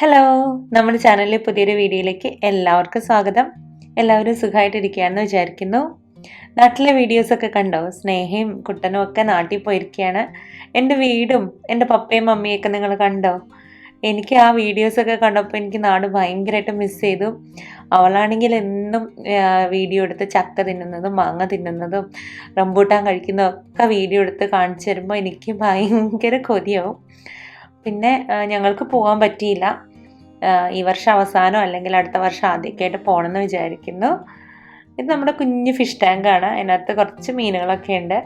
Hello, നമ്മുടെ ചാനലിലെ പുതിയൊരു വീഡിയോയിലേക്ക് എല്ലാവർക്കും സ്വാഗതം. എല്ലാവരും സുഖമായിട്ടിരിക്കുകയാണെന്ന് വിചാരിക്കുന്നു. നാട്ടിലെ വീഡിയോസൊക്കെ കണ്ടോ? സ്നേഹയും കുട്ടനും ഒക്കെ നാട്ടിൽ പോയിരിക്കുകയാണ്. എൻ്റെ വീടും എൻ്റെ പപ്പയും മമ്മിയൊക്കെ നിങ്ങൾ കണ്ടോ? എനിക്ക് ആ വീഡിയോസൊക്കെ കണ്ടപ്പോൾ എനിക്ക് നാട് ഭയങ്കരമായിട്ട് മിസ് ചെയ്തു. അവളാണെങ്കിൽ എന്നും വീഡിയോ എടുത്ത് ചക്ക തിന്നുന്നതും മാങ്ങ തിന്നുന്നതും റംബൂട്ടാൻ കഴിക്കുന്നതും ഒക്കെ വീഡിയോ എടുത്ത് കാണിച്ചു തരുമ്പോൾ എനിക്ക് ഭയങ്കര കൊതിയാവും. പിന്നെ ഞങ്ങൾക്ക് പോകാൻ പറ്റിയില്ല. ഈ വർഷം അവസാനം അല്ലെങ്കിൽ അടുത്ത വർഷം ആദ്യമൊക്കെ ആയിട്ട് പോകണമെന്ന് വിചാരിക്കുന്നു. ഇത് നമ്മുടെ കുഞ്ഞ് ഫിഷ് ടാങ്കാണ്. അതിനകത്ത് കുറച്ച് മീനുകളൊക്കെ ഉണ്ട്.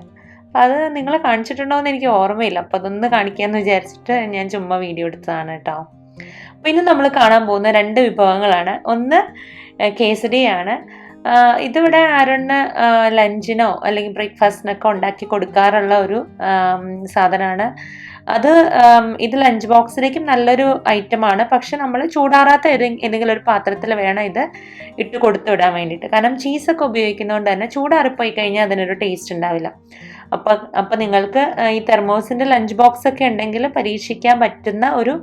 അപ്പോൾ അത് നിങ്ങളെ കാണിച്ചിട്ടുണ്ടോ എന്ന് എനിക്ക് ഓർമ്മയില്ല. അപ്പോൾ അതൊന്ന് കാണിക്കാമെന്ന് വിചാരിച്ചിട്ട് ഞാൻ ചുമ്മാ വീഡിയോ എടുത്തതാണ് കേട്ടോ. അപ്പോൾ ഇന്ന് നമ്മൾ കാണാൻ പോകുന്ന രണ്ട് വിഭവങ്ങളാണ്. ഒന്ന് കേസരിയാണ്. ഇതിവിടെ ആരോണ് ലഞ്ചിനോ അല്ലെങ്കിൽ ബ്രേക്ക്ഫാസ്റ്റിനൊക്കെ ഉണ്ടാക്കി കൊടുക്കാറുള്ള ഒരു സാധനമാണ്. അത് ഇത് ലഞ്ച് ബോക്സിലേക്കും നല്ലൊരു ഐറ്റമാണ്. പക്ഷെ നമ്മൾ ചൂടാറാത്ത ഏതെങ്കിലും ഒരു പാത്രത്തിൽ വേണം ഇത് ഇട്ട് കൊടുത്തു വിടാൻ വേണ്ടിയിട്ട്. കാരണം ചീസൊക്കെ ഉപയോഗിക്കുന്നതുകൊണ്ട് തന്നെ ചൂടാറിപ്പോയി കഴിഞ്ഞാൽ അതിനൊരു ടേസ്റ്റ് ഉണ്ടാവില്ല. അപ്പം നിങ്ങൾക്ക് ഈ തെർമോസിൻ്റെ ലഞ്ച് ബോക്സ് ഒക്കെ ഉണ്ടെങ്കിൽ പരീക്ഷിക്കാൻ പറ്റുന്ന ഒരു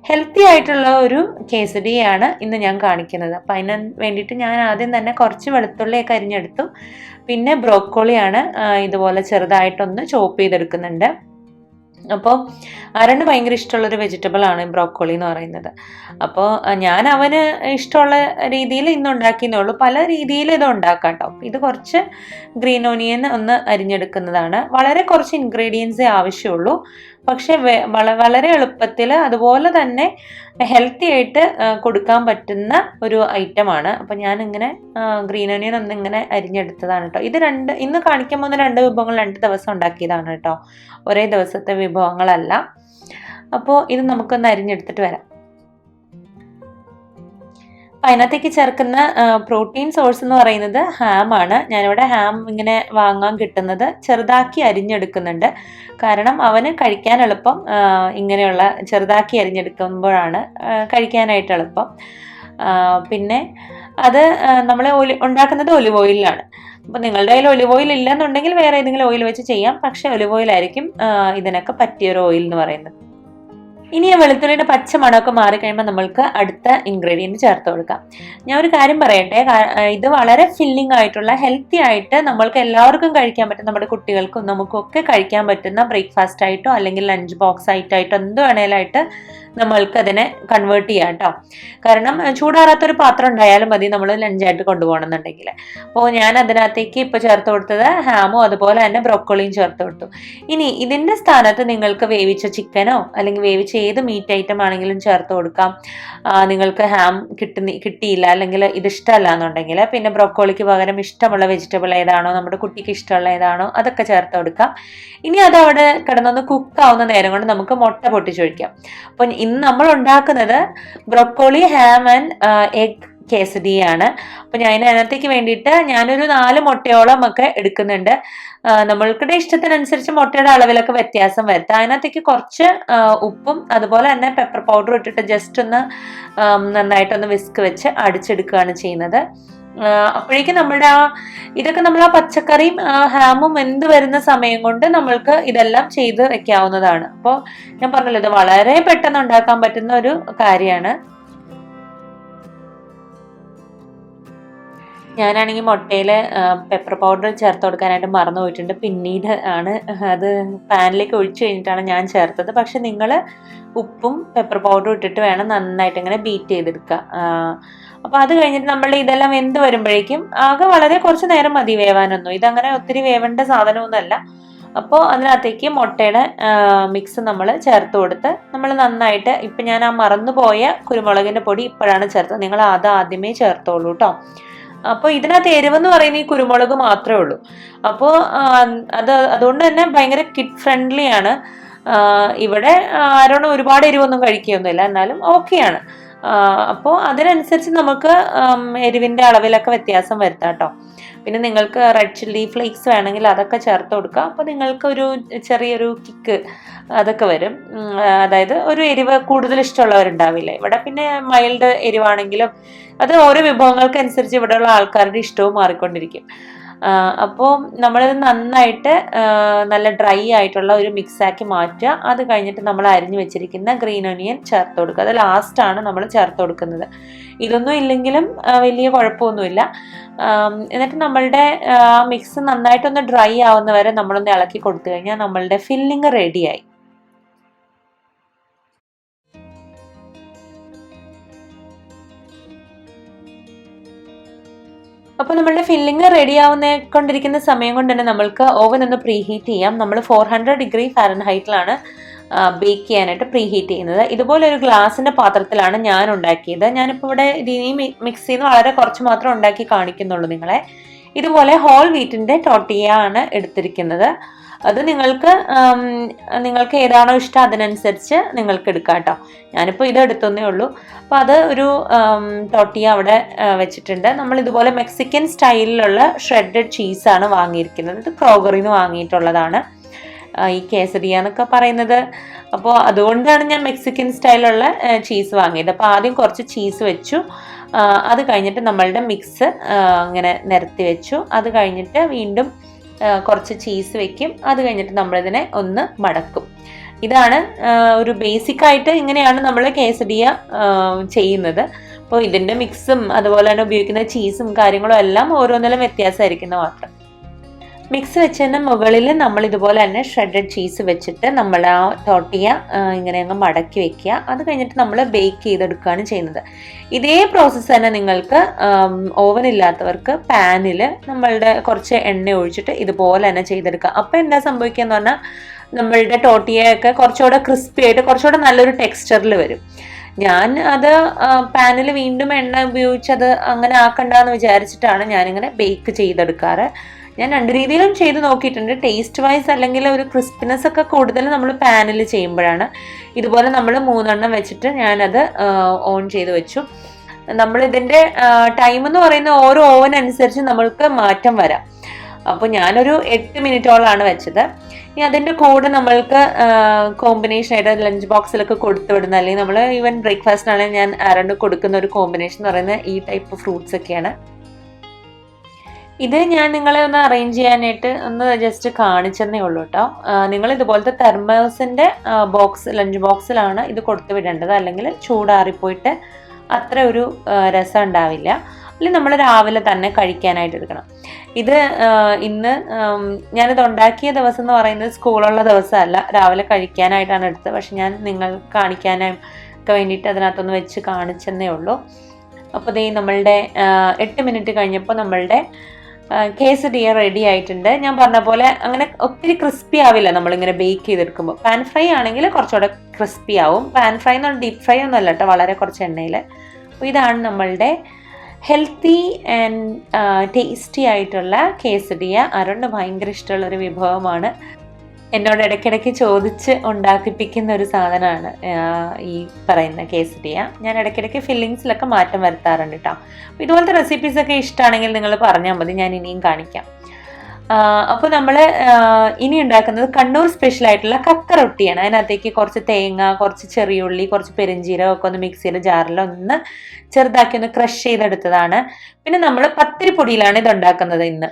ഹെൽത്തി ആയിട്ടുള്ള ഒരു കേസരിയാണ് ഇന്ന് ഞാൻ കാണിക്കുന്നത്. അപ്പം അതിന് വേണ്ടിയിട്ട് ഞാൻ ആദ്യം തന്നെ കുറച്ച് വെളുത്തുള്ളിയൊക്കെ അരിഞ്ഞെടുത്തു. പിന്നെ ബ്രോക്കോളിയാണ് ഇതുപോലെ ചെറുതായിട്ടൊന്ന് ചോപ്പ് ചെയ്തെടുക്കുന്നുണ്ട്. അപ്പോൾ അരണ് ഭയങ്കര ഇഷ്ടമുള്ളൊരു വെജിറ്റബിൾ ആണ് ബ്രോക്കോളി എന്ന് പറയുന്നത്. അപ്പോൾ ഞാൻ അവന് ഇഷ്ടമുള്ള രീതിയിൽ ഇന്ന് ഉണ്ടാക്കിയെന്നേ ഉള്ളൂ. പല രീതിയിൽ ഇത് ഉണ്ടാക്കാം കേട്ടോ. ഇത് കുറച്ച് ഗ്രീൻ ഓനിയൻ ഒന്ന് അരിഞ്ഞെടുക്കുന്നതാണ്. വളരെ കുറച്ച് ഇൻഗ്രീഡിയൻസേ ആവശ്യമുള്ളൂ. പക്ഷെ വളരെ എളുപ്പത്തിൽ അതുപോലെ തന്നെ ഹെൽത്തി ആയിട്ട് കൊടുക്കാൻ പറ്റുന്ന ഒരു ഐറ്റമാണ്. അപ്പം ഞാനിങ്ങനെ ഗ്രീൻ ഓനിയൻ ഒന്നിങ്ങനെ അരിഞ്ഞെടുത്തതാണ് കേട്ടോ. ഇത് ഇന്ന് കാണിക്കാൻ പോകുന്ന രണ്ട് വിഭവങ്ങൾ 2 ദിവസം ഉണ്ടാക്കിയതാണ് കേട്ടോ. ഒരേ ദിവസത്തെ വിഭവങ്ങളല്ല. അപ്പോൾ ഇത് നമുക്കൊന്ന് അരിഞ്ഞെടുത്തിട്ട് വരാം. അതിനകത്തേക്ക് ചേർക്കുന്ന പ്രോട്ടീൻ സോഴ്സ് എന്ന് പറയുന്നത് ഹാമാണ്. ഞാനിവിടെ ഹാം ഇങ്ങനെ വാങ്ങാൻ കിട്ടുന്നത് ചെറുതാക്കി അരിഞ്ഞെടുക്കുന്നുണ്ട്. കാരണം അവന് കഴിക്കാൻ എളുപ്പം ഇങ്ങനെയുള്ള ചെറുതാക്കി അരിഞ്ഞെടുക്കുമ്പോഴാണ് കഴിക്കാനായിട്ട് എളുപ്പം. പിന്നെ അത് നമ്മൾ ഉണ്ടാക്കുന്നത് ഒലിവ് ഓയിലാണ്. അപ്പോൾ നിങ്ങളുടെ കയ്യിൽ ഒലിവ് ഓയിൽ ഇല്ലെന്നുണ്ടെങ്കിൽ വേറെ ഏതെങ്കിലും ഓയിൽ വെച്ച് ചെയ്യാം. പക്ഷേ ഒലിവ് ഓയിലായിരിക്കും ഇതിനൊക്കെ പറ്റിയൊരു ഓയിൽ എന്ന് പറയുന്നത്. ഇനി ആ വെളുത്തുള്ളിയുടെ പച്ച മണമൊക്കെ മാറിക്കഴിയുമ്പോൾ നമ്മൾക്ക് അടുത്ത ഇൻഗ്രീഡിയൻറ്റ് ചേർത്ത് കൊടുക്കാം. ഞാൻ ഒരു കാര്യം പറയട്ടെ, ഇത് വളരെ ഫില്ലിംഗ് ആയിട്ടുള്ള ഹെൽത്തി ആയിട്ട് നമ്മൾക്ക് എല്ലാവർക്കും കഴിക്കാൻ പറ്റും. നമ്മുടെ കുട്ടികൾക്കും നമുക്കൊക്കെ കഴിക്കാൻ പറ്റുന്ന ബ്രേക്ക്ഫാസ്റ്റ് ആയിട്ടോ അല്ലെങ്കിൽ ലഞ്ച് ബോക്സ് ആയിട്ടോ എന്ത് വേണേലായിട്ട് നമ്മൾക്ക് അതിനെ കൺവേർട്ട് ചെയ്യാം കേട്ടോ. കാരണം ചൂടാറാത്തൊരു പാത്രം ഉണ്ടായാലും മതി നമ്മൾ ലഞ്ചായിട്ട് കൊണ്ടുപോകണമെന്നുണ്ടെങ്കിൽ. അപ്പോൾ ഞാൻ അതിനകത്തേക്ക് ഇപ്പോൾ ചേർത്ത് കൊടുത്തത് ഹാമും അതുപോലെ തന്നെ ബ്രോക്കോളിയും ചേർത്ത് കൊടുത്തു. ഇനി ഇതിൻ്റെ സ്ഥാനത്ത് നിങ്ങൾക്ക് വേവിച്ച ചിക്കനോ അല്ലെങ്കിൽ വേവിച്ച ഏത് മീറ്റ് ഐറ്റം ആണെങ്കിലും ചേർത്ത് കൊടുക്കാം. നിങ്ങൾക്ക് ഹാം കിട്ടിയില്ല അല്ലെങ്കിൽ ഇത് ഇഷ്ടമല്ല എന്നുണ്ടെങ്കിൽ പിന്നെ ബ്രോക്കോളിക്ക് പകരം ഇഷ്ടമുള്ള വെജിറ്റബിൾ ഏതാണോ, നമ്മുടെ കുട്ടിക്ക് ഇഷ്ടമുള്ള ഏതാണോ അതൊക്കെ ചേർത്ത് കൊടുക്കാം. ഇനി അത് അവിടെ കിടന്നൊന്ന് കുക്കാവുന്ന നേരം കൊണ്ട് നമുക്ക് മുട്ട പൊട്ടിച്ചൊഴിക്കാം. അപ്പം ഇന്ന് നമ്മൾ ഉണ്ടാക്കുന്നത് ബ്രോക്കോളി ഹാം ആൻഡ് എഗ് കേസരിയാണ്. അപ്പം ഞാൻ അതിനകത്തേക്ക് വേണ്ടിയിട്ട് ഞാനൊരു 4 മുട്ടയോളം ഒക്കെ എടുക്കുന്നുണ്ട്. നമ്മൾക്കിടെ ഇഷ്ടത്തിനനുസരിച്ച് മുട്ടയുടെ അളവിലൊക്കെ വ്യത്യാസം വരുത്താം. അതിനകത്തേക്ക് കുറച്ച് ഉപ്പും അതുപോലെ തന്നെ പെപ്പർ പൗഡർ ഇട്ടിട്ട് ജസ്റ്റ് ഒന്ന് നന്നായിട്ടൊന്ന് വിസ്ക് വെച്ച് അടിച്ചെടുക്കുകയാണ് ചെയ്യുന്നത്. അപ്പോഴേക്കും നമ്മുടെ ഇതൊക്കെ നമ്മൾ പച്ചക്കറിയും ഹാമും വെന്ത് വരുന്ന സമയം കൊണ്ട് നമ്മൾക്ക് ഇതെല്ലാം ചെയ്ത് വെക്കാവുന്നതാണ്. അപ്പോൾ ഞാൻ പറഞ്ഞല്ലോ, ഇത് വളരെ പെട്ടെന്ന് ഉണ്ടാക്കാൻ പറ്റുന്ന ഒരു കാര്യമാണ്. ഞാനാണെങ്കിൽ മുട്ടയിൽ പെപ്പർ പൗഡർ ചേർത്ത് കൊടുക്കാനായിട്ട് മറന്നു പോയിട്ടുണ്ട്. പിന്നീട് ആണ് അത് പാനിലേക്ക് ഒഴിച്ചു കഴിഞ്ഞിട്ടാണ് ഞാൻ ചേർത്തത്. പക്ഷെ നിങ്ങൾ ഉപ്പും പെപ്പർ പൗഡറും ഇട്ടിട്ട് വേണം നന്നായിട്ട് ഇങ്ങനെ ബീറ്റ് ചെയ്തെടുക്കുക. അപ്പോൾ അത് കഴിഞ്ഞിട്ട് നമ്മൾ ഇതെല്ലാം വെന്ത് വരുമ്പോഴേക്കും ആകെ വളരെ കുറച്ച് നേരം മതി വേവാനൊന്നും. ഇതങ്ങനെ ഒത്തിരി വേവേണ്ട സാധനമൊന്നുമല്ല. അപ്പോൾ അതിനകത്തേക്ക് മുട്ടയുടെ മിക്സ് നമ്മൾ ചേർത്ത് കൊടുത്ത് നമ്മൾ നന്നായിട്ട്, ഇപ്പം ഞാൻ ആ മറന്നുപോയ കുരുമുളകിൻ്റെ പൊടി ഇപ്പോഴാണ് ചേർത്തത്. നിങ്ങൾ അത് ആദ്യമേ ചേർത്തോളൂ കേട്ടോ. അപ്പോൾ ഇതിനകത്ത് എരിവെന്ന് പറയുന്ന ഈ കുരുമുളക് മാത്രമേ ഉള്ളൂ. അപ്പോൾ അതുകൊണ്ട് തന്നെ ഭയങ്കര കിഡ് ഫ്രണ്ട്ലി ആണ്. ഇവിടെ ആരോടും ഒരുപാട് എരിവൊന്നും കഴിക്കുകയൊന്നുമില്ല, എന്നാലും ഓക്കെയാണ്. അപ്പോൾ അതിനനുസരിച്ച് നമുക്ക് എരിവിൻ്റെ അളവിലൊക്കെ വ്യത്യാസം വരുത്താം കേട്ടോ. പിന്നെ നിങ്ങൾക്ക് റെഡ് ചില്ലി ഫ്ലേക്സ് വേണമെങ്കിൽ അതൊക്കെ ചേർത്ത് കൊടുക്കുക. അപ്പോൾ നിങ്ങൾക്ക് ഒരു ചെറിയൊരു കിക്ക് അതൊക്കെ വരും. അതായത് ഒരു എരിവ് കൂടുതൽ ഇഷ്ടമുള്ളവരുണ്ടാവില്ലേ. ഇവിടെ പിന്നെ മൈൽഡ് എരിവാണെങ്കിലും അത് ഓരോ വിഭവങ്ങൾക്ക് അനുസരിച്ച് ഇവിടെയുള്ള ആൾക്കാരുടെ ഇഷ്ടവും മാറിക്കൊണ്ടിരിക്കും. അപ്പോൾ നമ്മളിത് നന്നായിട്ട് നല്ല ഡ്രൈ ആയിട്ടുള്ള ഒരു മിക്സാക്കി മാറ്റുക. അത് കഴിഞ്ഞിട്ട് നമ്മൾ അരിഞ്ഞു വെച്ചിരിക്കുന്ന ഗ്രീൻ ഒനിയൻ ചേർത്ത് കൊടുക്കുക. അത് ലാസ്റ്റാണ് നമ്മൾ ചേർത്ത് കൊടുക്കുന്നത്. ഇതൊന്നും ഇല്ലെങ്കിലും വലിയ കുഴപ്പമൊന്നുമില്ല. എന്നിട്ട് നമ്മളുടെ മിക്സ് നന്നായിട്ടൊന്ന് ഡ്രൈ ആവുന്ന വരെ നമ്മളൊന്ന് ഇളക്കി കൊടുത്തു കഴിഞ്ഞാൽ നമ്മളുടെ ഫില്ലിങ് റെഡിയായി. അപ്പോൾ നമ്മളുടെ ഫില്ലിങ് റെഡി ആവുന്നേക്കൊണ്ടിരിക്കുന്ന സമയം കൊണ്ട് തന്നെ നമ്മൾക്ക് ഓവൻ ഒന്ന് പ്രീഹീറ്റ് ചെയ്യാം. നമ്മൾ 400 ഡിഗ്രി ഫാരൻഹൈറ്റിലാണ് ബേക്ക് ചെയ്യാനായിട്ട് പ്രീഹീറ്റ് ചെയ്യുന്നത്. ഇതുപോലെ ഒരു ഗ്ലാസിന്റെ പാത്രത്തിലാണ് ഞാൻ ഉണ്ടാക്കിയത്. ഞാനിപ്പോൾ ഇവിടെ ഈ മിക്സിയിൽ നിന്ന് വളരെ കുറച്ച് മാത്രം ഉണ്ടാക്കി കാണിക്കുന്നുള്ളൂ നിങ്ങളെ. ഇതുപോലെ ഹോൾ വീറ്റിന്റെ ടോട്ടിയ ആണ് എടുത്തിരിക്കുന്നത്. അത് നിങ്ങൾക്ക് ഏതാണോ ഇഷ്ടം അതിനനുസരിച്ച് നിങ്ങൾക്ക് എടുക്കാം കേട്ടോ. ഞാനിപ്പോൾ ഇത് എടുത്തേ ഉള്ളൂ. അപ്പോൾ അത് ഒരു ടോട്ടിയ അവിടെ വെച്ചിട്ടുണ്ട്. നമ്മൾ ഇതുപോലെ മെക്സിക്കൻ സ്റ്റൈലിലുള്ള ഷ്രെഡഡ് ചീസാണ് വാങ്ങിയിരിക്കുന്നത്. ഇത് ക്രോഗറിൽ നിന്ന് വാങ്ങിയിട്ടുള്ളതാണ് ഈ കേസരിയ എന്നൊക്കെ പറയുന്നത്. അപ്പോൾ അതുകൊണ്ടാണ് ഞാൻ മെക്സിക്കൻ സ്റ്റൈലുള്ള ചീസ് വാങ്ങിയത്. അപ്പോൾ ആദ്യം കുറച്ച് ചീസ് വെച്ചു. അത് കഴിഞ്ഞിട്ട് നമ്മളുടെ മിക്സ് അങ്ങനെ നിരത്തി വെച്ചു. അത് കഴിഞ്ഞിട്ട് വീണ്ടും കുറച്ച് ചീസ് വെക്കും. അത് കഴിഞ്ഞിട്ട് നമ്മളിതിനെ ഒന്ന് മടക്കും. ഇതാണ് ഒരു ബേസിക് ആയിട്ട് ഇങ്ങനെയാണ് നമ്മൾ കേസരിയ ചെയ്യുന്നത്. അപ്പോൾ ഇതിൻ്റെ മിക്സും അതുപോലെ തന്നെ ഉപയോഗിക്കുന്ന ചീസും കാര്യങ്ങളും എല്ലാം ഓരോന്നിലും വ്യത്യാസമായിരിക്കുന്ന മാത്രം. മിക്സ് വെച്ചതിന് മുകളിൽ നമ്മൾ ഇതുപോലെ തന്നെ ഷ്രെഡഡ് ചീസ് വെച്ചിട്ട് നമ്മൾ ആ ടോട്ടിയ ഇങ്ങനെ അങ്ങ് മടക്കി വെക്കുക. അത് കഴിഞ്ഞിട്ട് നമ്മൾ ബേക്ക് ചെയ്തെടുക്കുകയാണ് ചെയ്യുന്നത്. ഇതേ പ്രോസസ്സ് തന്നെ നിങ്ങൾക്ക് ഓവൻ ഇല്ലാത്തവർക്ക് പാനിൽ നമ്മളുടെ കുറച്ച് എണ്ണ ഒഴിച്ചിട്ട് ഇതുപോലെ തന്നെ ചെയ്തെടുക്കുക. അപ്പോൾ എന്താ സംഭവിക്കുക എന്ന് പറഞ്ഞാൽ നമ്മളുടെ ടോട്ടിയൊക്കെ കുറച്ചുകൂടെ ക്രിസ്പി ആയിട്ട് കുറച്ചുകൂടെ നല്ലൊരു ടെക്സ്ചറിൽ വരും. ഞാൻ അത് പാനിൽ വീണ്ടും എണ്ണ ഉപയോഗിച്ചത് അങ്ങനെ ആക്കണ്ടെന്ന് വിചാരിച്ചിട്ടാണ് ഞാനിങ്ങനെ ബേക്ക് ചെയ്തെടുക്കാറ്. ഞാൻ 2 രീതിയിലും ചെയ്ത് നോക്കിയിട്ടുണ്ട്. ടേസ്റ്റ് വൈസ് അല്ലെങ്കിൽ ഒരു ക്രിസ്പിനെസ് ഒക്കെ കൂടുതൽ നമ്മൾ പാനിൽ ചെയ്യുമ്പോഴാണ്. ഇതുപോലെ നമ്മൾ 3 എണ്ണം വെച്ചിട്ട് ഞാനത് ഓൺ ചെയ്ത് വെച്ചു. നമ്മളിതിൻ്റെ ടൈം എന്ന് പറയുന്ന ഓരോ ഓവൻ അനുസരിച്ച് നമ്മൾക്ക് മാറ്റം വരാം. അപ്പോൾ ഞാനൊരു 8 മിനിറ്റോളാണ് വെച്ചത്. ഇനി അതിൻ്റെ കൂടെ നമ്മൾക്ക് കോമ്പിനേഷൻ ആയിട്ട് ലഞ്ച് ബോക്സിലൊക്കെ കൊടുത്തു വിടുന്ന, അല്ലെങ്കിൽ നമ്മൾ ഈവൻ ബ്രേക്ക്ഫാസ്റ്റിനാണെങ്കിൽ ഞാൻ ആരാണ്ട് കൊടുക്കുന്ന ഒരു കോമ്പിനേഷൻ എന്ന് പറയുന്നത് ഈ ടൈപ്പ് ഫ്രൂട്ട്സ് ഒക്കെയാണ്. ഇത് ഞാൻ നിങ്ങളെ ഒന്ന് അറേഞ്ച് ചെയ്യാനായിട്ട് ഒന്ന് ജസ്റ്റ് കാണിച്ചെന്നേ ഉള്ളൂ കേട്ടോ. നിങ്ങൾ ഇതുപോലത്തെ തെർമോസിൻ്റെ ലഞ്ച് ബോക്സിലാണ് ഇത് കൊടുത്തു വിടേണ്ടത്. അല്ലെങ്കിൽ ചൂടാറിപ്പോയിട്ട് അത്ര ഒരു രസം ഉണ്ടാവില്ല. അല്ലെങ്കിൽ നമ്മൾ രാവിലെ തന്നെ കഴിക്കാനായിട്ട് എടുക്കണം. ഇത് ഇന്ന് ഞാനിത് ഉണ്ടാക്കിയ ദിവസം എന്ന് പറയുന്നത് സ്കൂളുള്ള ദിവസമല്ല, രാവിലെ കഴിക്കാനായിട്ടാണ് എടുത്തത്. പക്ഷെ ഞാൻ നിങ്ങൾ കാണിക്കാനൊക്കെ വേണ്ടിയിട്ട് അതിനകത്തൊന്ന് വെച്ച് കാണിച്ചെന്നേ ഉള്ളൂ. അപ്പോൾ ദേ നമ്മളുടെ 8 മിനിറ്റ് കഴിഞ്ഞപ്പോൾ നമ്മളുടെ കേസരിയ റെഡി ആയിട്ടുണ്ട്. ഞാൻ പറഞ്ഞ പോലെ അങ്ങനെ ഒത്തിരി ക്രിസ്പി ആവില്ല നമ്മളിങ്ങനെ ബേക്ക് ചെയ്തെടുക്കുമ്പോൾ. പാൻ ഫ്രൈ ആണെങ്കിൽ കുറച്ചുകൂടെ ക്രിസ്പി ആവും. പാൻ ഫ്രൈ എന്ന് പറഞ്ഞാൽ ഡീപ്പ് ഫ്രൈ ഒന്നും അല്ല കേട്ടോ, വളരെ കുറച്ച് എണ്ണയിൽ. അപ്പോൾ ഇതാണ് നമ്മളുടെ ഹെൽത്തി ആൻഡ് ടേസ്റ്റി ആയിട്ടുള്ള കേസരിയ. അരുണ് ഭയങ്കര ഇഷ്ടമുള്ളൊരു വിഭവമാണ്. എന്നോട് ഇടയ്ക്കിടയ്ക്ക് ചോദിച്ച് ഉണ്ടാക്കിപ്പിക്കുന്ന ഒരു സാധനമാണ് ഈ പറയുന്ന കേസരിയ. ഞാൻ ഇടയ്ക്കിടയ്ക്ക് ഫില്ലിങ്സിലൊക്കെ മാറ്റം വരുത്താറുണ്ട് കേട്ടോ. അപ്പോൾ ഇതുപോലത്തെ റെസിപ്പീസൊക്കെ ഇഷ്ടമാണെങ്കിൽ നിങ്ങൾ പറഞ്ഞാൽ മതി, ഞാൻ ഇനിയും കാണിക്കാം. അപ്പോൾ നമ്മൾ ഇനി ഉണ്ടാക്കുന്നത് കണ്ണൂർ സ്പെഷ്യൽ ആയിട്ടുള്ള കക്ക റൊട്ടിയാണ്. അതിനകത്തേക്ക് കുറച്ച് തേങ്ങ, കുറച്ച് ചെറിയുള്ളി, കുറച്ച് പെരിഞ്ചീരകം ഒക്കെ ഒന്ന് മിക്സിയുടെ ജാറിൽ ഒന്ന് ചെറുതാക്കി ഒന്ന് ക്രഷ് ചെയ്തെടുത്തതാണ്. പിന്നെ നമ്മൾ പത്തിരിപ്പൊടിയിലാണ് ഇത് ഉണ്ടാക്കുന്നത് ഇന്ന്.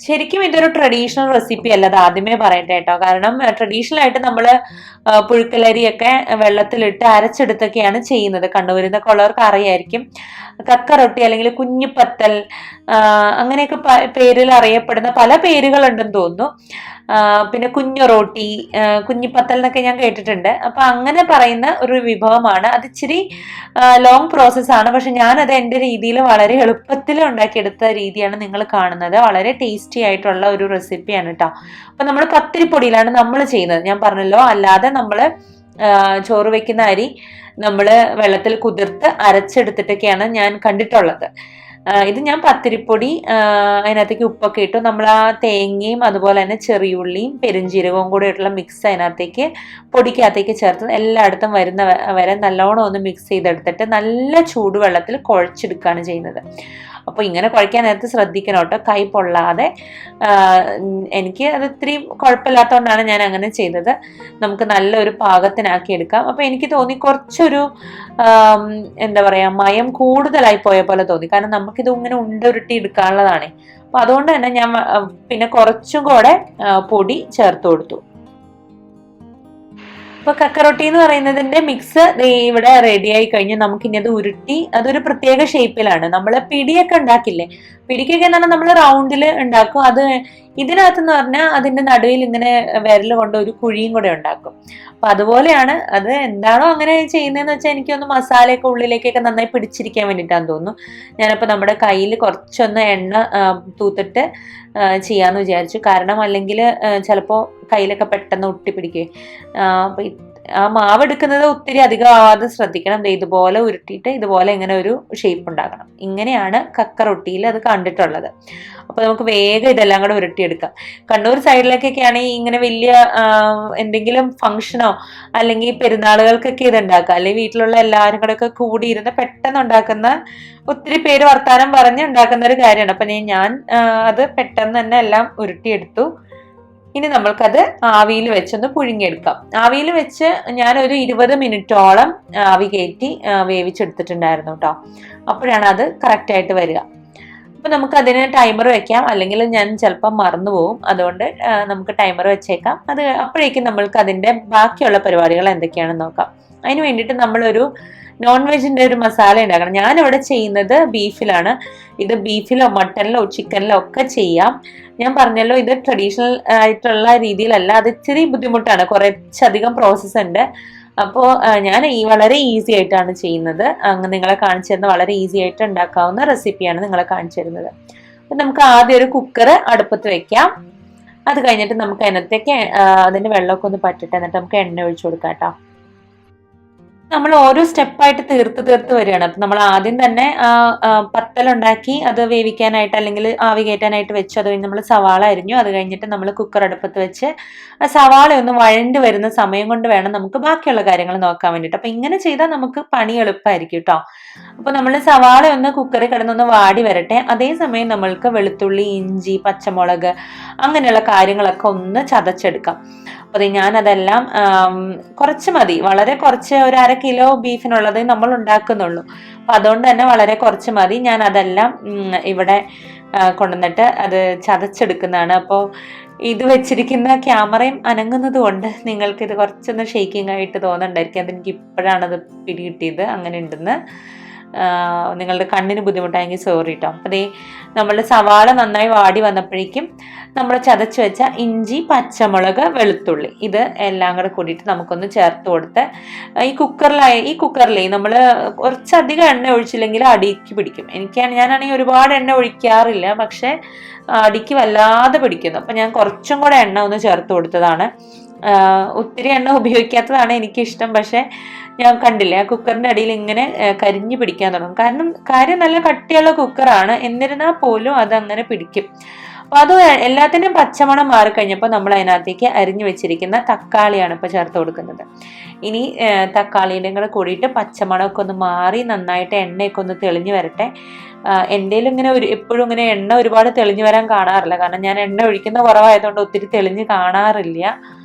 ശരിക്കും ഇതൊരു ട്രഡീഷണൽ റെസിപ്പി അല്ല, അത് ആദ്യമേ പറയട്ടെ കേട്ടോ. കാരണം ട്രഡീഷണൽ ആയിട്ട് നമ്മൾ പുഴുക്കലരിയൊക്കെ വെള്ളത്തിലിട്ട് അരച്ചെടുത്തൊക്കെയാണ് ചെയ്യുന്നത്. കണ്ണൂരിൽ നിന്നൊക്കെ ഉള്ളവർക്ക് അറിയായിരിക്കും. കക്ക റൊട്ടി അല്ലെങ്കിൽ കുഞ്ഞിപ്പത്തൽ അങ്ങനെയൊക്കെ പേരിൽ അറിയപ്പെടുന്ന പല പേരുകളുണ്ടെന്ന് തോന്നുന്നു. പിന്നെ കുഞ്ഞു റോട്ടി, കുഞ്ഞിപ്പത്തൽ എന്നൊക്കെ ഞാൻ കേട്ടിട്ടുണ്ട്. അപ്പൊ അങ്ങനെ പറയുന്ന ഒരു വിഭവമാണ്. അത് ഇച്ചിരി ലോങ് പ്രോസസ്സാണ്. പക്ഷെ ഞാനത് എൻ്റെ രീതിയിൽ വളരെ എളുപ്പത്തിൽ ഉണ്ടാക്കിയെടുത്ത രീതിയാണ് നിങ്ങൾ കാണുന്നത്. വളരെ ടേസ്റ്റി ആയിട്ടുള്ള ഒരു റെസിപ്പിയാണ് കേട്ടോ. അപ്പൊ നമ്മൾ പത്തിരിപ്പൊടിയിലാണ് നമ്മൾ ചെയ്യുന്നത്. ഞാൻ പറഞ്ഞല്ലോ, അല്ലാതെ നമ്മൾ ചോറ് വെക്കുന്ന അരി നമ്മൾ വെള്ളത്തിൽ കുതിർത്ത് അരച്ചെടുത്തിട്ടൊക്കെയാണ് ഞാൻ കണ്ടിട്ടുള്ളത്. ഇത് ഞാൻ പത്തിരിപ്പൊടി അതിനകത്തേക്ക് ഉപ്പൊക്കെ ഇട്ടു. നമ്മൾ ആ തേങ്ങയും അതുപോലെ തന്നെ ചെറിയുള്ളിയും പെരുംജീരകവും കൂടെ ആയിട്ടുള്ള മിക്സ് അതിനകത്തേക്ക് പൊടിക്കകത്തേക്ക് ചേർത്ത് എല്ലായിടത്തും വരെ നല്ലോണം ഒന്ന് മിക്സ് ചെയ്തെടുത്തിട്ട് നല്ല ചൂടുവെള്ളത്തിൽ കുഴച്ചെടുക്കുകയാണ് ചെയ്യുന്നത്. അപ്പോൾ ഇങ്ങനെ കുഴയ്ക്കാൻ നേരത്തെ ശ്രദ്ധിക്കണം കേട്ടോ, കൈ പൊള്ളാതെ. എനിക്ക് അത് ഇത്തിരി കുഴപ്പമില്ലാത്തതുകൊണ്ടാണ് ഞാൻ അങ്ങനെ ചെയ്തത്. നമുക്ക് നല്ലൊരു പാകത്തിനാക്കി എടുക്കാം. അപ്പോൾ എനിക്ക് തോന്നി കുറച്ചൊരു എന്താ പറയാ, മയം കൂടുതലായി പോയ പോലെ തോന്നി. കാരണം നമുക്കിത് ഇങ്ങനെ ഉരുട്ടി എടുക്കാനുള്ളതാണ്. അപ്പൊ അതുകൊണ്ട് തന്നെ ഞാൻ പിന്നെ കുറച്ചും കൂടെ പൊടി ചേർത്ത് കൊടുത്തു. ഇപ്പൊ കക്കറൊട്ടി എന്ന് പറയുന്നതിന്റെ മിക്സ് ഇവിടെ റെഡി ആയി കഴിഞ്ഞ് നമുക്കിനി അത് ഉരുട്ടി, അതൊരു പ്രത്യേക ഷേപ്പിലാണ്. നമ്മള് പിടിയൊക്കെ ഉണ്ടാക്കില്ലേ, പിടിക്കൊക്കെ എന്ന് പറഞ്ഞാൽ നമ്മൾ റൗണ്ടിൽ ഉണ്ടാക്കും. അത് ഇതിനകത്തെന്ന് പറഞ്ഞാൽ അതിന്റെ നടുവിൽ ഇങ്ങനെ വിരൽ കൊണ്ട് ഒരു കുഴിയും കൂടെ ഉണ്ടാക്കും. അപ്പൊ അതുപോലെയാണ് അത്. എന്താണോ അങ്ങനെ ചെയ്യുന്നതെന്ന് വെച്ചാൽ എനിക്കൊന്ന് മസാലയൊക്കെ ഉള്ളിലേക്കൊക്കെ നന്നായി പിടിച്ചിരിക്കാൻ വേണ്ടിയിട്ടാന്ന് തോന്നുന്നു. ഞാനപ്പോൾ നമ്മുടെ കയ്യിൽ കുറച്ചൊന്ന് എണ്ണ തൂത്തിട്ട് ചെയ്യാന്ന് വിചാരിച്ചു. കാരണം അല്ലെങ്കിൽ ചിലപ്പോൾ കയ്യിലൊക്കെ പെട്ടെന്ന് ഒട്ടിപ്പിടിക്കുകയും. അപ്പൊ ആ മാവ് എടുക്കുന്നത് ഒത്തിരി അധികം ആവാതെ ശ്രദ്ധിക്കണം. ഇതുപോലെ ഉരുട്ടിയിട്ട് ഇതുപോലെ ഇങ്ങനെ ഒരു ഷേപ്പ് ഉണ്ടാക്കണം. ഇങ്ങനെയാണ് കക്കറൊട്ടിയിൽ അത് കണ്ടിട്ടുള്ളത്. അപ്പൊ നമുക്ക് വേഗം ഇതെല്ലാം കൂടെ ഉരുട്ടിയെടുക്കാം. കണ്ണൂർ സൈഡിലേക്കൊക്കെ ആണെങ്കിൽ ഇങ്ങനെ വലിയ എന്തെങ്കിലും ഫംഗ്ഷനോ അല്ലെങ്കിൽ പെരുന്നാളുകൾക്കൊക്കെ ഇത് ഉണ്ടാക്കുക, അല്ലെങ്കിൽ വീട്ടിലുള്ള എല്ലാവരും കൂടെ ഒക്കെ കൂടിയിരുന്ന് പെട്ടെന്ന് ഉണ്ടാക്കുന്ന, ഒത്തിരി പേര് വർത്താനം പറഞ്ഞ് ഉണ്ടാക്കുന്ന ഒരു കാര്യമാണ്. അപ്പൊ ഞാൻ അത് പെട്ടെന്ന് തന്നെ എല്ലാം ഉരുട്ടിയെടുത്തു. ഇനി നമ്മൾക്കത് ആവിയിൽ വെച്ചൊന്ന് പുഴുങ്ങിയെടുക്കാം. ആവിയിൽ വെച്ച് ഞാനൊരു 20 മിനിറ്റോളം ആവി കയറ്റി വേവിച്ചെടുത്തിട്ടുണ്ടായിരുന്നു കേട്ടോ. അപ്പോഴാണ് അത് കറക്റ്റായിട്ട് വരിക. അപ്പൊ നമുക്ക് അതിന് ടൈമർ വെക്കാം, അല്ലെങ്കിൽ ഞാൻ ചിലപ്പോൾ മറന്നു പോകും. അതുകൊണ്ട് നമുക്ക് ടൈമർ വെച്ചേക്കാം. അത് അപ്പോഴേക്കും നമ്മൾക്ക് അതിന്റെ ബാക്കിയുള്ള പരിപാടികൾ എന്തൊക്കെയാണെന്ന് നോക്കാം. അതിന് വേണ്ടിയിട്ട് നമ്മളൊരു നോൺ വെജിന്റെ ഒരു മസാല ഉണ്ടാക്കണം. ഞാനിവിടെ ചെയ്യുന്നത് ബീഫിലാണ്. ഇത് ബീഫിലോ മട്ടനിലോ ചിക്കനിലോ ഒക്കെ ചെയ്യാം. ഞാൻ പറഞ്ഞല്ലോ, ഇത് ട്രഡീഷണൽ ആയിട്ടുള്ള രീതിയിലല്ല, അത് ഇച്ചിരി ബുദ്ധിമുട്ടാണ്, കുറച്ചധികം പ്രോസസ്സ് ഉണ്ട്. അപ്പോൾ ഞാൻ വളരെ ഈസി ആയിട്ടാണ് ചെയ്യുന്നത്. അങ്ങ് നിങ്ങളെ കാണിച്ചു തരുന്ന വളരെ ഈസി ആയിട്ട് ഉണ്ടാക്കാവുന്ന റെസിപ്പിയാണ് നിങ്ങളെ കാണിച്ചു തരുന്നത്. അപ്പം നമുക്ക് ആദ്യം ഒരു കുക്കർ അടുപ്പത്ത് വെക്കാം. അത് കഴിഞ്ഞിട്ട് നമുക്ക് അതിനകത്തേക്ക് അതിന്റെ വെള്ളമൊക്കെ ഒന്ന് പറ്റിട്ട് എന്നിട്ട് നമുക്ക് എണ്ണ ഒഴിച്ചു കൊടുക്കാം കേട്ടോ. നമ്മൾ ഓരോ സ്റ്റെപ്പായിട്ട് തീർത്ത് വരികയാണ്. അപ്പൊ നമ്മൾ ആദ്യം തന്നെ പത്തലുണ്ടാക്കി അത് വേവിക്കാനായിട്ട് അല്ലെങ്കിൽ ആവി കയറ്റാനായിട്ട് വെച്ചു. അത് കഴിഞ്ഞ് നമ്മൾ സവാള അരിഞ്ഞു. അത് കഴിഞ്ഞിട്ട് നമ്മൾ കുക്കർ അടുപ്പത്ത് വെച്ച് ആ സവാള ഒന്ന് വഴണ്ട് വരുന്ന സമയം കൊണ്ട് വേണം നമുക്ക് ബാക്കിയുള്ള കാര്യങ്ങൾ നോക്കാൻ വേണ്ടിയിട്ട്. അപ്പൊ ഇങ്ങനെ ചെയ്താൽ നമുക്ക് പണി എളുപ്പമായിരിക്കും കേട്ടോ. അപ്പൊ നമ്മൾ സവാള ഒന്ന് കുക്കറിൽ കിടന്നൊന്ന് വാടി വരട്ടെ. അതേസമയം നമ്മൾക്ക് വെളുത്തുള്ളി, ഇഞ്ചി, പച്ചമുളക് അങ്ങനെയുള്ള കാര്യങ്ങളൊക്കെ ഒന്ന് ചതച്ചെടുക്കാം. അപ്പൊ ഞാനതെല്ലാം കുറച്ച് മതി, വളരെ കുറച്ച്, ഒരു 1/2 കിലോ ബീഫിനുള്ളത് നമ്മൾ ഉണ്ടാക്കുന്നുള്ളൂ. അപ്പൊ അതുകൊണ്ട് തന്നെ വളരെ കുറച്ച് മതി. ഞാൻ അതെല്ലാം ഇവിടെ കൊണ്ടുവന്നിട്ട് അത് ചതച്ചെടുക്കുന്നതാണ്. അപ്പോൾ ഇത് വെച്ചിരിക്കുന്ന ക്യാമറയും അനങ്ങുന്നത് കൊണ്ട് നിങ്ങൾക്ക് ഇത് കുറച്ചൊന്ന് ഷേക്കിംഗ് ആയിട്ട് തോന്നുന്നുണ്ടായിരിക്കും. അതെനിക്ക് ഇപ്പോഴാണത് പിടികിട്ടിയത് അങ്ങനെ ഉണ്ടെന്ന്. നിങ്ങളുടെ കണ്ണിന് ബുദ്ധിമുട്ടായെങ്കിൽ സോറി കേട്ടോ. അപ്പോൾ നമ്മളുടെ സവാള നന്നായി വാടി വന്നപ്പോഴേക്കും നമ്മൾ ചതച്ച് വെച്ച ഇഞ്ചി, പച്ചമുളക്, വെളുത്തുള്ളി ഇത് എല്ലാം കൂടെ കൂടിയിട്ട് നമുക്കൊന്ന് ചേർത്ത് കൊടുത്ത് ഈ കുക്കറിലേ നമ്മൾ കുറച്ചധികം എണ്ണ ഒഴിച്ചില്ലെങ്കിൽ അടിക്ക് പിടിക്കും. ഞാനാണെങ്കിൽ ഒരുപാട് എണ്ണ ഒഴിക്കാറില്ല, പക്ഷെ അടിക്ക് വല്ലാതെ പിടിക്കുന്നു. അപ്പം ഞാൻ കുറച്ചും കൂടെ എണ്ണ ഒന്ന് ചേർത്ത് കൊടുത്തതാണ്. ഒത്തിരി എണ്ണ ഉപയോഗിക്കാത്തതാണ് എനിക്കിഷ്ടം. പക്ഷെ ഞാൻ കണ്ടില്ലേ, ആ കുക്കറിന്റെ അടിയിൽ ഇങ്ങനെ കരിഞ്ഞു പിടിക്കാൻ തുടങ്ങും. കാര്യം നല്ല കട്ടിയുള്ള കുക്കറാണ്, എന്നിരുന്നാൽ പോലും അത് അങ്ങനെ പിടിക്കും. അപ്പൊ അത് എല്ലാത്തിനും പച്ചമണം മാറിക്കഴിഞ്ഞപ്പോൾ നമ്മൾ അതിനകത്തേക്ക് അരിഞ്ഞു വെച്ചിരിക്കുന്ന തക്കാളിയാണ് ഇപ്പൊ ചേർത്ത് കൊടുക്കുന്നത്. ഇനി തക്കാളിയുടെ കൂടെ കൂടിയിട്ട് പച്ചമണമൊക്കെ ഒന്ന് മാറി നന്നായിട്ട് എണ്ണയൊക്കെ ഒന്ന് തെളിഞ്ഞു വരട്ടെ. എൻ്റെ ഇങ്ങനെ എപ്പോഴും ഇങ്ങനെ എണ്ണ ഒരുപാട് തെളിഞ്ഞു വരാൻ കാണാറില്ല, കാരണം ഞാൻ എണ്ണ ഒഴിക്കുന്ന കുറവായതുകൊണ്ട് ഒത്തിരി തെളിഞ്ഞ് കാണാറില്ല.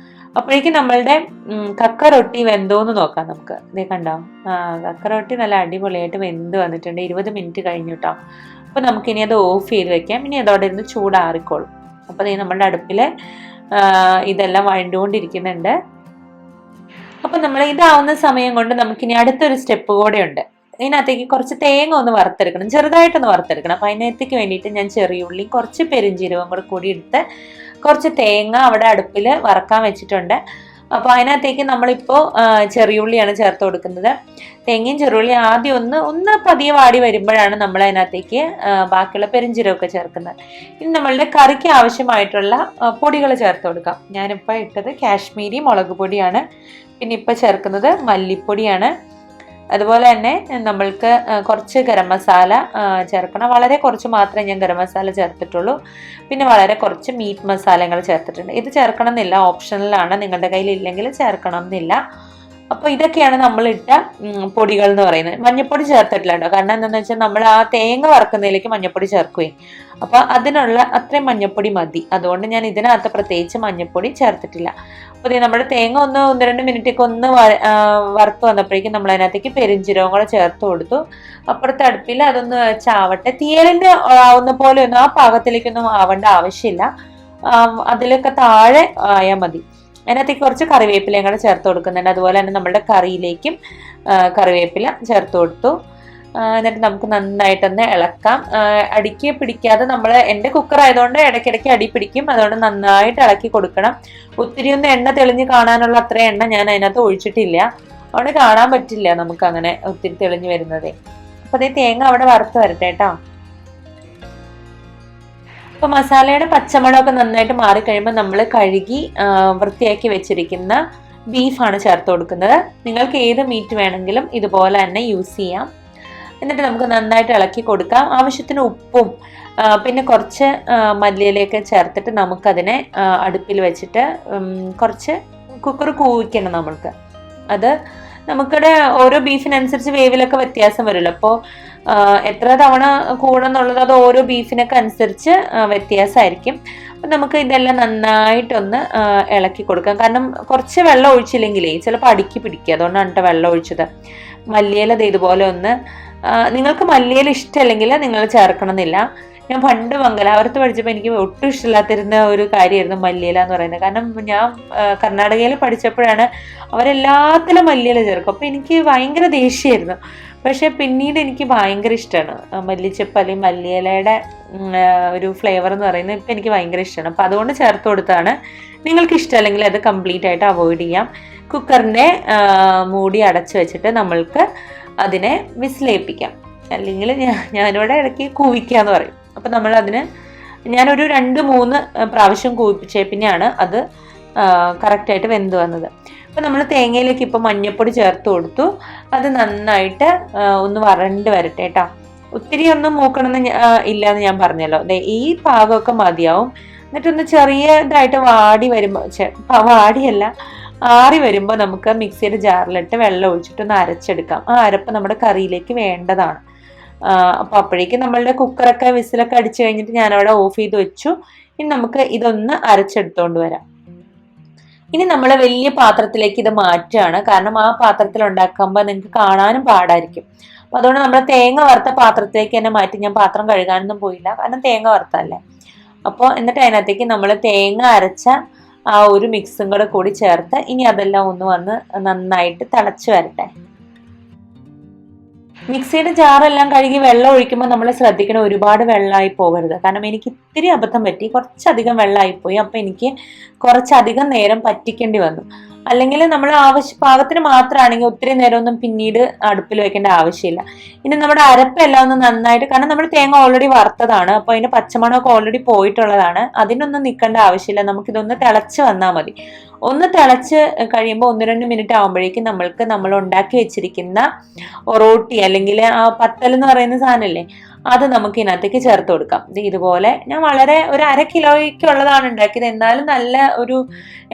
അപ്പോഴേക്കും നമ്മളുടെ കക്കറൊട്ടി വെന്തോന്ന് നോക്കാം നമുക്ക്. ഇതേ കണ്ടോ, കക്കറൊട്ടി നല്ല അടിപൊളിയായിട്ട് വെന്ത് വന്നിട്ടുണ്ട്. 20 മിനിറ്റ് കഴിഞ്ഞു കേട്ടോ. അപ്പൊ നമുക്കിനി അത് ഓഫ് ചെയ്ത് വെക്കാം. ഇനി അതോടെ ഇരുന്ന് ചൂടാറിക്കോളും. അപ്പൊ നമ്മളുടെ അടുപ്പില് ഇതെല്ലാം വഴണ്ടുകൊണ്ടിരിക്കുന്നുണ്ട്. അപ്പൊ നമ്മൾ ഇതാവുന്ന സമയം കൊണ്ട് നമുക്കിനി അടുത്തൊരു സ്റ്റെപ്പ് കൂടെ ഉണ്ട്. ഇതിനകത്തേക്ക് കുറച്ച് തേങ്ങ ഒന്ന് വറുത്തെടുക്കണം, ചെറുതായിട്ടൊന്ന് വറുത്തെടുക്കണം. അപ്പൊ അതിനകത്തേക്ക് വേണ്ടിയിട്ട് ഞാൻ ചെറിയുള്ളിയും കുറച്ച് പെരിഞ്ചീരകവും കൂടി എടുത്ത് കുറച്ച് തേങ്ങ അവിടെ അടുപ്പിൽ വറക്കാൻ വെച്ചിട്ടുണ്ട്. അപ്പോൾ അതിനകത്തേക്ക് നമ്മളിപ്പോൾ ചെറിയുള്ളിയാണ് ചേർത്ത് കൊടുക്കുന്നത്. തേങ്ങയും ചെറിയുള്ളിയും ആദ്യം ഒന്ന് പതിയെ വാടി വരുമ്പോഴാണ് നമ്മൾ അതിനകത്തേക്ക് ബാക്കിയുള്ള പെരിഞ്ചീരകമൊക്കെ ചേർക്കുന്നത്. ഇനി നമ്മളുടെ കറിക്ക് ആവശ്യമായിട്ടുള്ള പൊടികൾ ചേർത്ത് കൊടുക്കാം. ഞാനിപ്പോൾ ഇട്ടത് കാശ്മീരി മുളക് പൊടിയാണ്. പിന്നെ ഇപ്പോൾ ചേർക്കുന്നത് മല്ലിപ്പൊടിയാണ്. അതുപോലെ തന്നെ നമ്മൾക്ക് കുറച്ച് ഗരം മസാല ചേർക്കണം. വളരെ കുറച്ച് മാത്രമേ ഞാൻ ഗരം മസാല ചേർത്തിട്ടുള്ളൂ. പിന്നെ വളരെ കുറച്ച് മീറ്റ് മസാലകൾ ചേർത്തിട്ടുണ്ട്. ഇത് ചേർക്കണം എന്നില്ല, ഓപ്ഷണലാണ്, നിങ്ങളുടെ കയ്യിൽ ഇല്ലെങ്കിൽ ചേർക്കണം എന്നില്ല. അപ്പോൾ ഇതൊക്കെയാണ് നമ്മളിട്ട പൊടികൾ എന്ന് പറയുന്നത്. മഞ്ഞപ്പൊടി ചേർത്തിട്ടില്ല കേട്ടോ, കാരണം എന്താണെന്ന് വെച്ചാൽ നമ്മൾ ആ തേങ്ങ വറുക്കുന്നതിലേക്ക് മഞ്ഞപ്പൊടി ചേർക്കുകയും, അപ്പോൾ അതിനുള്ള അത്രയും മഞ്ഞപ്പൊടി മതി. അതുകൊണ്ട് ഞാൻ ഇതിനകത്ത് പ്രത്യേകിച്ച് മഞ്ഞപ്പൊടി ചേർത്തിട്ടില്ല. അപ്പോൾ നമ്മുടെ തേങ്ങ ഒന്ന് 1-2 മിനിറ്റൊക്കെ ഒന്ന് വറുത്ത് വന്നപ്പോഴേക്കും നമ്മൾ അതിനകത്തേക്ക് പെരിഞ്ചീരകം കൂടെ ചേർത്ത് കൊടുത്തു. അപ്പുറത്തെ അടുപ്പിൽ അതൊന്ന് ചാവട്ടെ. തീയലിന് ആവുന്ന പോലെ ഒന്നും ആ പാകത്തിലേക്കൊന്നും ആവേണ്ട ആവശ്യമില്ല, അതിലൊക്കെ താഴെ ആയാൽ മതി. അതിനകത്തേക്ക് കുറച്ച് കറിവേപ്പിലയും കൂടെ ചേർത്ത് കൊടുക്കുന്നുണ്ട്. അതുപോലെ തന്നെ നമ്മുടെ കറിയിലേക്കും കറിവേപ്പില ചേർത്ത് കൊടുത്തു. എന്നിട്ട് നമുക്ക് നന്നായിട്ടൊന്ന് ഇളക്കാം. അടിക്ക് പിടിക്കാതെ, എൻ്റെ കുക്കർ ആയതുകൊണ്ട് ഇടയ്ക്കിടയ്ക്ക് അടി പിടിക്കും, അതുകൊണ്ട് നന്നായിട്ട് ഇളക്കി കൊടുക്കണം. ഒത്തിരി ഒന്നും എണ്ണ തെളിഞ്ഞ് കാണാനുള്ള അത്ര എണ്ണ ഞാൻ അതിനകത്ത് ഒഴിച്ചിട്ടില്ല, അവിടെ കാണാൻ പറ്റില്ല നമുക്ക് അങ്ങനെ ഒത്തിരി തെളിഞ്ഞു വരുന്നതേ. അപ്പൊ അതേ തേങ്ങ അവിടെ വറുത്ത് വരട്ടെ കേട്ടോ. അപ്പൊ മസാലയുടെ പച്ചമണമൊക്കെ നന്നായിട്ട് മാറിക്കഴിയുമ്പോൾ നമ്മൾ കഴുകി വൃത്തിയാക്കി വെച്ചിരിക്കുന്ന ബീഫാണ് ചേർത്ത് കൊടുക്കുന്നത്. നിങ്ങൾക്ക് ഏത് മീറ്റ് വേണമെങ്കിലും ഇതുപോലെ തന്നെ യൂസ് ചെയ്യാം. എന്നിട്ട് നമുക്ക് നന്നായിട്ട് ഇളക്കി കൊടുക്കാം. ആവശ്യത്തിന് ഉപ്പും പിന്നെ കുറച്ച് മല്ലിയിലയൊക്കെ ചേർത്തിട്ട് നമുക്കതിനെ അടുപ്പിൽ വെച്ചിട്ട് കുറച്ച് കുക്കർ കൂവിക്കണം. അത് നമുക്കിടെ ഓരോ ബീഫിനനുസരിച്ച് വേവിലൊക്കെ വ്യത്യാസം വരുമല്ലോ. അപ്പോൾ എത്ര തവണ കൂടെന്നുള്ളത് അത് ഓരോ ബീഫിനൊക്കെ അനുസരിച്ച് വ്യത്യാസമായിരിക്കും. അപ്പം നമുക്ക് ഇതെല്ലാം നന്നായിട്ടൊന്ന് ഇളക്കി കൊടുക്കാം. കാരണം കുറച്ച് വെള്ളം ഒഴിച്ചില്ലെങ്കിലേ ചിലപ്പോൾ അടുക്കി പിടിക്കുക, അതുകൊണ്ടാണ് കേട്ടോ വെള്ളം ഒഴിച്ചത്. മല്ലിയില ഇതുപോലെ ഒന്ന്, നിങ്ങൾക്ക് മല്ലിയില ഇഷ്ടമല്ലെങ്കിൽ നിങ്ങൾ ചേർക്കണമെന്നില്ല. ഞാൻ പണ്ട് മംഗലാപുരത്ത് പഠിച്ചപ്പോൾ എനിക്ക് ഒട്ടും ഇഷ്ടമില്ലാത്തിരുന്ന ഒരു കാര്യമായിരുന്നു മല്ലിയില എന്ന് പറയുന്നത്. കാരണം ഞാൻ കർണാടകയിൽ പഠിച്ചപ്പോഴാണ് അവരെല്ലാത്തിലും മല്ലിയില ചേർക്കും. അപ്പോൾ എനിക്ക് ഭയങ്കര ദേഷ്യമായിരുന്നു. പക്ഷെ പിന്നീട് എനിക്ക് ഭയങ്കര ഇഷ്ടമാണ് മല്ലിച്ചപ്പ് അല്ലെങ്കിൽ മല്ലിയിലയുടെ ഒരു ഫ്ലേവർ എന്ന് പറയുന്നത്. ഇപ്പം എനിക്ക് ഭയങ്കര ഇഷ്ടമാണ്. അപ്പോൾ അതുകൊണ്ട് ചേർത്ത് കൊടുത്താണ്. നിങ്ങൾക്ക് ഇഷ്ടമല്ലെങ്കിൽ അത് കംപ്ലീറ്റ് ആയിട്ട് അവോയ്ഡ് ചെയ്യാം. കുക്കറിൻ്റെ മൂടി അടച്ചു വെച്ചിട്ട് നമ്മൾക്ക് അതിനെ വിസിലേൽപ്പിക്കാം, അല്ലെങ്കിൽ ഞാനിവിടെ ഇടയ്ക്ക് കൂവിക്കാന്ന് പറയും. അപ്പം നമ്മളതിന് ഞാനൊരു 2-3 പ്രാവശ്യം കൂവിപ്പിച്ചേ പിന്നെയാണ് അത് കറക്റ്റായിട്ട് വെന്ത് വന്നത്. അപ്പം നമ്മൾ തേങ്ങയിലേക്ക് ഇപ്പോൾ മഞ്ഞൾപ്പൊടി ചേർത്ത് കൊടുത്തു. അത് നന്നായിട്ട് ഒന്ന് വരണ്ട് വരട്ടെ കേട്ടോ. ഒത്തിരി ഒന്നും മൂക്കണമെന്ന് ഇല്ലയെന്ന് ഞാൻ പറഞ്ഞല്ലോ. ഈ പാകമൊക്കെ മതിയാവും. എന്നിട്ടൊന്ന് ചെറിയതായിട്ട് വാടിയല്ല ആറി വരുമ്പോൾ നമുക്ക് മിക്സിയുടെ ജാറിലിട്ട് വെള്ളം ഒഴിച്ചിട്ടൊന്ന് അരച്ചെടുക്കാം. ആ അരപ്പ് നമ്മുടെ കറിയിലേക്ക് വേണ്ടതാണ്. അപ്പോൾ അപ്പോഴേക്കും നമ്മളുടെ കുക്കറൊക്കെ വിസിലൊക്കെ അടിച്ചു കഴിഞ്ഞിട്ട് ഞാനവിടെ ഓഫ് ചെയ്ത് വെച്ചു. ഇനി നമുക്ക് ഇതൊന്ന് അരച്ചെടുത്തോണ്ട് വരാം. ഇനി നമ്മൾ വലിയ പാത്രത്തിലേക്ക് ഇത് മാറ്റുകയാണ്. കാരണം ആ പാത്രത്തിൽ ഉണ്ടാക്കുമ്പോൾ നിങ്ങൾക്ക് കാണാനും പാടായിരിക്കും. അപ്പം അതുകൊണ്ട് നമ്മൾ തേങ്ങ വറുത്ത പാത്രത്തിലേക്ക് തന്നെ മാറ്റി. ഞാൻ പാത്രം കഴുകാനൊന്നും പോയില്ല, കാരണം തേങ്ങ വറുത്തല്ലേ. അപ്പോൾ എന്നിട്ട് അതിനകത്തേക്ക് നമ്മൾ തേങ്ങ അരച്ച ആ ഒരു മിക്സും കൂടി ചേർത്ത് ഇനി അതെല്ലാം ഒന്ന് വന്ന് നന്നായിട്ട് തിളച്ച് വരട്ടെ. മിക്സിയുടെ ജാറെല്ലാം കഴുകി വെള്ളം ഒഴിക്കുമ്പോൾ നമ്മൾ ശ്രദ്ധിക്കണം, ഒരുപാട് വെള്ളമായി പോകരുത്. കാരണം എനിക്ക് ഇത്തിരി അബദ്ധം പറ്റി, കുറച്ചധികം വെള്ളമായിപ്പോയി. അപ്പം എനിക്ക് കുറച്ചധികം നേരം പറ്റിക്കേണ്ടി വന്നു. അല്ലെങ്കിൽ നമ്മൾ പാകത്തിന് മാത്രമാണെങ്കിൽ ഒത്തിരി നേരമൊന്നും പിന്നീട് അടുപ്പിൽ വെക്കേണ്ട ആവശ്യമില്ല. ഇനി നമ്മുടെ അരപ്പെല്ലാം ഒന്ന് നന്നായിട്ട്, കാരണം നമ്മൾ തേങ്ങ ഓൾറെഡി വറുത്തതാണ്, അപ്പോൾ അതിന്റെ പച്ചമണമൊക്കെ ഓൾറെഡി പോയിട്ടുള്ളതാണ്. അതിനൊന്നും നിൽക്കേണ്ട ആവശ്യമില്ല. നമുക്കിതൊന്ന് തിളച്ച് വന്നാൽ മതി. ഒന്ന് തിളച്ച് കഴിയുമ്പോൾ 1-2 മിനിറ്റ് ആകുമ്പോഴേക്കും നമ്മൾ ഉണ്ടാക്കി വെച്ചിരിക്കുന്ന ഒറോട്ടി അല്ലെങ്കിൽ ആ പത്തൽ എന്ന് പറയുന്ന സാധനമല്ലേ, അത് നമുക്ക് ഇതിനകത്തേക്ക് ചേർത്ത് കൊടുക്കാം. ഇതുപോലെ ഞാൻ വളരെ ഒരു 1/2 കിലോയ്ക്കുള്ളതാണ് ഉണ്ടാക്കിയത്, എന്നാലും നല്ല ഒരു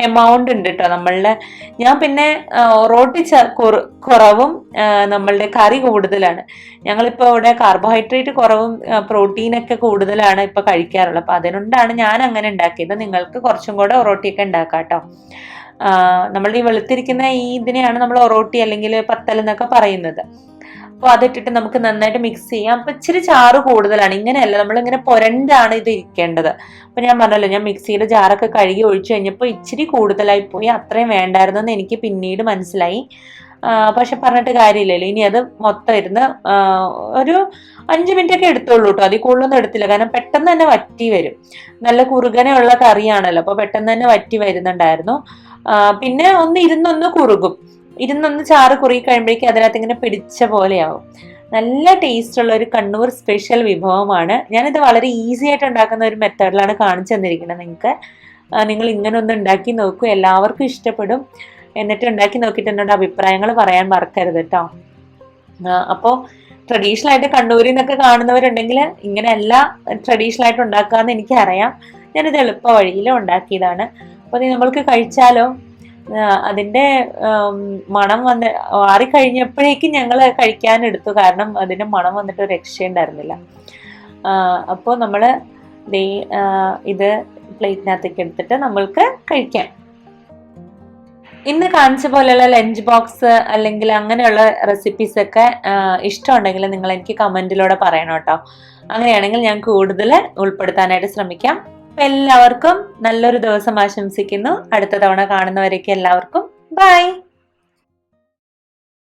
എമൗണ്ട് ഉണ്ട് കേട്ടോ നമ്മളുടെ. ഞാൻ പിന്നെ ഒറോട്ടി കുറവും നമ്മളുടെ കറി കൂടുതലാണ്. ഞങ്ങളിപ്പോൾ ഇവിടെ കാർബോഹൈഡ്രേറ്റ് കുറവും പ്രോട്ടീനൊക്കെ കൂടുതലാണ് ഇപ്പൊ കഴിക്കാറുള്ളത്. അപ്പൊ അതിനോണ്ടാണ് ഞാൻ അങ്ങനെ ഉണ്ടാക്കിയത്. നിങ്ങൾക്ക് കുറച്ചും കൂടെ ഒറോട്ടിയൊക്കെ ഉണ്ടാക്കാം കേട്ടോ. നമ്മളുടെ ഈ വെളുത്തിരിക്കുന്ന ഇതിനെയാണ് നമ്മൾ ഒറോട്ടി അല്ലെങ്കിൽ പത്തൽ എന്നൊക്കെ പറയുന്നത്. അപ്പോൾ അതിട്ടിട്ട് നമുക്ക് നന്നായിട്ട് മിക്സ് ചെയ്യാം. അപ്പൊ ഇച്ചിരി ചാറ് കൂടുതലാണ്, ഇങ്ങനെയല്ല, നമ്മളിങ്ങനെ പുരണ്ടാണ് ഇത് ഇരിക്കേണ്ടത്. അപ്പൊ ഞാൻ പറഞ്ഞല്ലോ, ഞാൻ മിക്സിയുടെ ജാറൊക്കെ കഴുകി ഒഴിച്ചു കഴിഞ്ഞപ്പോൾ ഇച്ചിരി കൂടുതലായി പോയി. അത്രയും വേണ്ടായിരുന്നെന്ന് എനിക്ക് പിന്നീട് മനസ്സിലായി. പക്ഷെ പറഞ്ഞിട്ട് കാര്യമില്ലല്ലോ. ഇനി അത് മൊത്തം ഇരുന്ന് ഒരു 5 മിനിറ്റ് ഒക്കെ എടുത്തോളൂ കേട്ടോ, അതിൽ കൂടുതലൊന്നും എടുത്തില്ല. കാരണം പെട്ടെന്ന് തന്നെ വറ്റി വരും. നല്ല കുറുകനെയുള്ള കറിയാണല്ലോ, അപ്പൊ പെട്ടെന്ന് തന്നെ വറ്റി വരുന്നുണ്ടായിരുന്നു. പിന്നെ ഇരുന്നൊന്ന് കുറുകും. ഇരുന്നൊന്ന് ചാറ് കുറുകി കഴിയുമ്പോഴേക്കും അതിനകത്ത് ഇങ്ങനെ പിടിച്ച പോലെയാവും. നല്ല ടേസ്റ്റ് ഉള്ള ഒരു കണ്ണൂർ സ്പെഷ്യൽ വിഭവമാണ്. ഞാനിത് വളരെ ഈസി ആയിട്ട് ഉണ്ടാക്കുന്ന ഒരു മെത്തേഡിലാണ് കാണിച്ചു തന്നിരിക്കുന്നത്. നിങ്ങൾ ഇങ്ങനെ ഒന്ന് ഉണ്ടാക്കി നോക്കൂ, എല്ലാവർക്കും ഇഷ്ടപ്പെടും. എന്നിട്ട് ഉണ്ടാക്കി നോക്കിയിട്ട് എന്നോട് അഭിപ്രായങ്ങൾ പറയാൻ മറക്കരുത് കേട്ടോ. അപ്പോൾ ട്രഡീഷണൽ ആയിട്ട് കണ്ണൂരിൽ നിന്നൊക്കെ കാണുന്നവരുണ്ടെങ്കിൽ ഇങ്ങനെയല്ല ട്രഡീഷണൽ ആയിട്ട് ഉണ്ടാക്കാമെന്ന് എനിക്കറിയാം. ഞാനിത് എളുപ്പ വഴിയിൽ ഉണ്ടാക്കിയതാണ്. അപ്പോൾ നമ്മൾക്ക് കഴിച്ചാലോ. അതിന്റെ മണം മാറിക്കഴിഞ്ഞപ്പോഴേക്കും ഞങ്ങൾ കഴിക്കാനെടുത്തു. കാരണം അതിന്റെ മണം വന്നിട്ട് ഒരു രക്ഷയുണ്ടായിരുന്നില്ല. അപ്പോൾ നമ്മൾ ഇത് പ്ലേറ്റിനകത്തേക്ക് എടുത്തിട്ട് നമ്മൾക്ക് കഴിക്കാം. ഇന്ന് കാണിച്ച പോലെയുള്ള ലഞ്ച് ബോക്സ് അല്ലെങ്കിൽ അങ്ങനെയുള്ള റെസിപ്പീസ് ഒക്കെ ഇഷ്ടമുണ്ടെങ്കിൽ നിങ്ങൾ എനിക്ക് കമന്റിലൂടെ പറയണം കേട്ടോ. അങ്ങനെയാണെങ്കിൽ ഞാൻ കൂടുതൽ ഉൾപ്പെടുത്താനായിട്ട് ശ്രമിക്കാം. എല്ലാവർക്കും നല്ലൊരു ദിവസം ആശംസിക്കുന്നു. അടുത്ത തവണ കാണുന്നവരേക്ക് എല്ലാവർക്കും ബൈ.